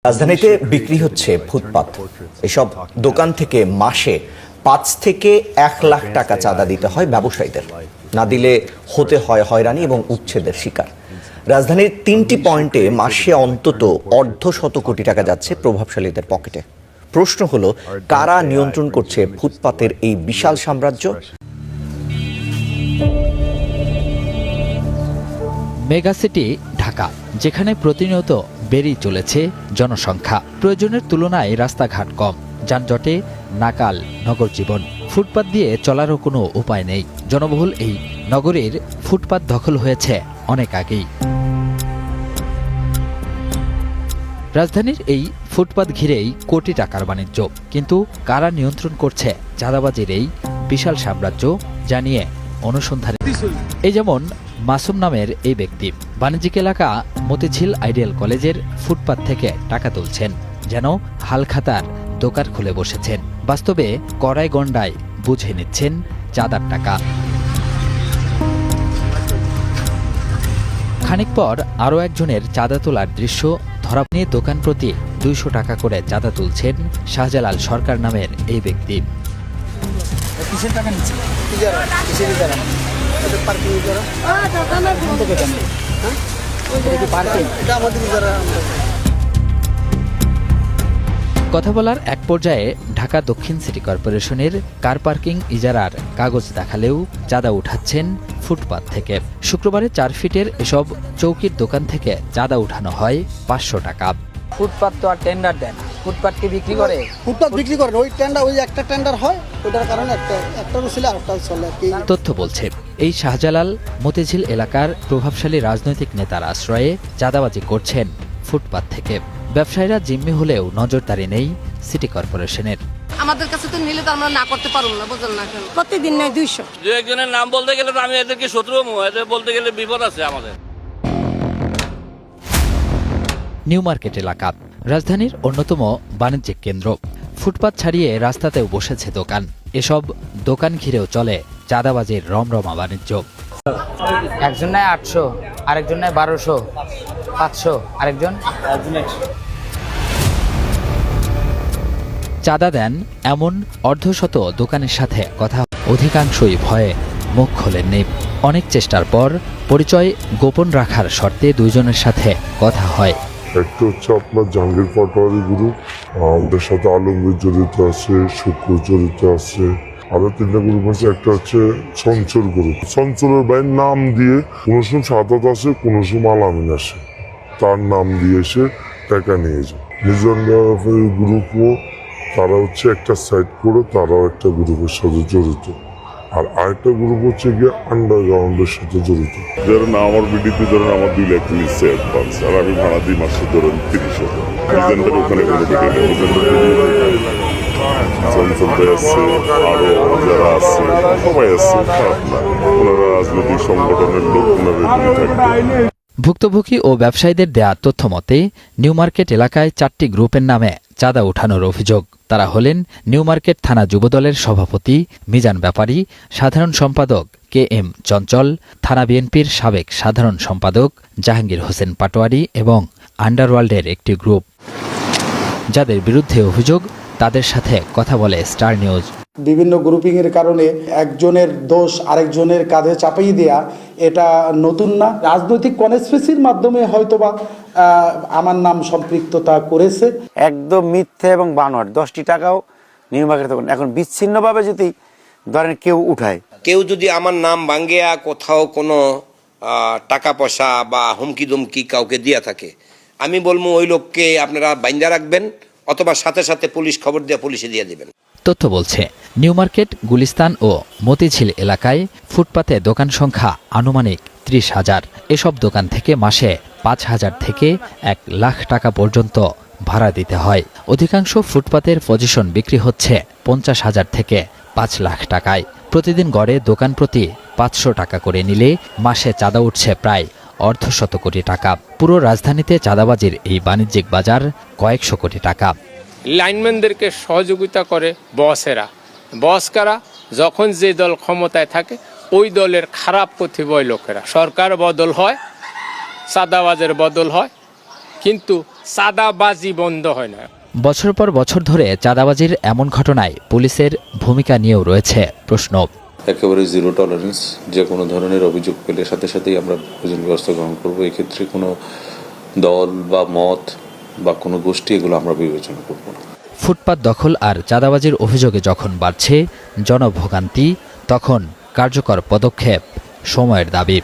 রাজধানীতে বিক্রি হচ্ছে ফুটপাত। এসব দোকান থেকে মাসে ৫ থেকে ১ লাখ টাকা চাঁদা দিতে হয় ব্যবসায়ীদের। না দিলে হতে হয় হয়রানি এবং উচ্ছেদের শিকার। রাজধানীর ৩টি পয়েন্টে মাসে অন্তত অর্ধশত কোটি টাকা যাচ্ছে প্রভাবশালীদের পকেটে। প্রশ্ন হলো, কারা নিয়ন্ত্রণ করছে ফুটপাতের এই বিশাল সাম্রাজ্য? মেগাসিটি ঢাকা, যেখানে প্রতিনিয়ত বেড়েই চলেছে জনসংখ্যা। প্রয়োজনের তুলনায় রাস্তাঘাট কম, যানজটে নাকাল নগর জীবন। ফুটপাত দিয়ে চলারও কোনো উপায় নেই। জনবহুল এই নগরীর ফুটপাত দখল হয়েছে অনেক আগেই। রাজধানীর এই ফুটপাত ঘিরেই কোটি টাকার বাণিজ্য। কিন্তু কারা নিয়ন্ত্রণ করছে চাঁদাবাজির এই বিশাল সাম্রাজ্য, জানিয়ে অনুসন্ধানে এই যেমন মাসুম নামের এই ব্যক্তি বাণিজ্যিক এলাকা মতিঝিল আইডিয়াল কলেজের ফুটপাত থেকে টাকা তুলছেন, যেন হালখাতার দোকান খুলে বসেছেন। বাস্তবে কড়াই গন্ডায় বুঝে নিচ্ছেন চাঁদার টাকা। খানিক পর আরও একজনের চাঁদা তোলার দৃশ্য ধরা নিয়ে দোকান প্রতি ২০০ টাকা করে চাঁদা তুলছেন শাহজালাল সরকার নামের এই ব্যক্তি। কথা বলার এক পর্যায়ে ঢাকা দক্ষিণ সিটি কর্পোরেশনের কার পার্কিং ইজারার কাগজ দেখালেও চাঁদা উঠাচ্ছেন ফুটপাত থেকে। শুক্রবারে ৪ ফিটের এসব চৌকির দোকান থেকে চাঁদা উঠানো হয় ৫০০ টাকা। ফুটপাত তো আর টেন্ডার দেন, ফুটপাত কি বিক্রি করে? ফুটপাত বিক্রি করেন, ওই টেন্ডার, ওই একটা টেন্ডার হয়, ওটার কারণে একটা ছিল আরেকটা চলে। তথ্য বলছে, এই শাহজালাল মতিঝিল এলাকার প্রভাবশালী রাজনৈতিক নেতার আশ্রয়ে চাঁদাবাজি করছেন ফুটপাত থেকে। ব্যবসায়ীরা জিম্মি হলেও নজরদারি নেই সিটি কর্পোরেশনের। আমাদের কাছে তো নিলে তো আমরা না করতে পারবো না, বুঝলেন না? প্রতিদিন নেয় ২০০। দু একজনের নাম বলতে গেলে তো আমি এদেরকে শত্রু, এদের বলতে গেলে বিপদ আছে আমাদের। নিউ মার্কেট এলাকা রাজধানীর অন্যতম বাণিজ্যিক কেন্দ্র। ফুটপাত ছাড়িয়ে রাস্তাতেও বসেছে দোকান। এসব দোকান ঘিরেও চলে চাঁদাবাজির রমরমা বাণিজ্য। একজন নেয় ৮০০, আরেকজন নেয় ১২০০, ৫০০, আরেকজন চাঁদা দেন এমন অর্ধশত দোকানের সাথে কথা অধিকাংশই ভয়ে মুখ খোলেননি। অনেক চেষ্টার পর পরিচয় গোপন রাখার শর্তে দুইজনের সাথে কথা হয়। একটা হচ্ছে আপনার জাহাঙ্গীর পাটোয়ারি গ্রুপ, আমাদের সাথে আলমগীর জড়িত আছে, শুক্র জড়িত আছে, আরো 3টা গ্রুপ আছে। একটা হচ্ছে চঞ্চল গ্রুপ। চঞ্চলের ভাইয়ের নাম দিয়ে কোনো সময় সাদাত আসে, কোনো সময় আলামিন আসে, তার নাম দিয়ে এসে টাকা নিয়ে যায়। মিজান গ্রুপও তারা হচ্ছে একটা সাইড করে, তারাও একটা গ্রুপের সাথে জড়িত। আর আরেকটা গ্রুপ হচ্ছে গিয়ে আন্ডারগ্রাউন্ডের সাথে জড়িত। ধরেন আমার বিডিতে ধরেন আমার 2 লাখ নিচ্ছে অ্যাডভান্স, আর আমি ভাড়া দিই মাসে ধরেন ৩০,০০০। মিজানদের ওখানে কোনো বিডি নেই, চঞ্চলতে আসছে, আরো যারা আছে সবাই আসছে, খারাপ না। ওনারা রাজনৈতিক সংগঠনের লোক, ওনারা থাকবে। ভুক্তভোগী ও ব্যবসায়ীদের দেয়া তথ্য মতে নিউ মার্কেট এলাকায় 4টি গ্রুপের নামে চাঁদা ওঠানোর অভিযোগ। তারা হলেন নিউ মার্কেট থানা যুবদলের সভাপতি মিজান ব্যাপারী, সাধারণ সম্পাদক KM চঞ্চল, থানা বিএনপির সাবেক সাধারণ সম্পাদক জাহাঙ্গীর হোসেন পাটোয়ারি এবং আন্ডারওয়ার্ল্ডের একটি গ্রুপ। যাদের বিরুদ্ধে অভিযোগ, তাদের সাথে কথা বলে স্টার নিউজ। বিভিন্ন গ্রুপিংয়ের কারণে একজনের দোষ আরেকজনের কাঁধে চাপিয়ে দেয়া এটা নতুন না। রাজনৈতিক কনস্পিরেসির মাধ্যমে হয়তোবা আমার নাম সম্পৃক্ততা করেছে। একদম মিথ্যে এবং বানোয়াট। 10টি টাকাও নিউ মার্কেট থেকে এখন বিচ্ছিন্নভাবে যদি ধরেন কেউ উঠায়, কেউ যদি আমার নাম ভাঙ্গিয়া কোথাও কোনো টাকা পয়সা বা হুমকি দুমকি কাউকে দিয়া থাকে, আমি বলবো ওই লোককে আপনারা বাইন্দা রাখবেন, অথবা সাথে সাথে পুলিশ খবর দিয়ে পুলিশে দিয়ে দিবেন। তথ্য বলছে, নিউ মার্কেট, গুলিস্তান ও মতিঝিল এলাকায় ফুটপাতে দোকান সংখ্যা আনুমানিক 30,000। এসব দোকান থেকে মাসে 5,000 থেকে 1 লাখ টাকা পর্যন্ত ভাড়া দিতে হয়। অধিকাংশ ফুটপাতের পজিশন বিক্রি হচ্ছে 50,000 থেকে 5 লাখ টাকায়। প্রতিদিন গড়ে দোকান প্রতি 500 টাকা করে নিলে মাসে চাঁদা উঠছে প্রায় অর্ধশত কোটি টাকা। পুরো রাজধানীতে চাঁদাবাজির এই বাণিজ্যিক বাজার কয়েকশো কোটি টাকা। লাইনম্যানদেরকে সহযোগিতা করে বসেরা। বস কারা? যখন যে দল ক্ষমতায় থাকে ওই দলের খারাপ প্রতিভয় লোকেরা। সরকার বদল হয়, চাঁদাবাজের বদল হয়, কিন্তু চাঁদাবাজি বন্ধ হয় না। বছর পর বছর ধরে চাঁদাবাজির এমন ঘটনায় পুলিশের ভূমিকা নিয়েও রয়েছে প্রশ্ন। একেবারে জিরো টলারেন্স, যে কোনো ধরনের অভিযোগ পেলে সাথে সাথেই আমরা প্রয়োজনীয় ব্যবস্থা গ্রহণ করবো। এক্ষেত্রে কোনো দল বা মত বা কোনো গোষ্ঠী এগুলো আমরা বিবেচনা করব না। ফুটপাত দখল আর চাঁদাবাজির অভিযোগে যখন বাড়ছে জনভোগান্তি, তখন কার্যকর পদক্ষেপ সময়ের দাবি।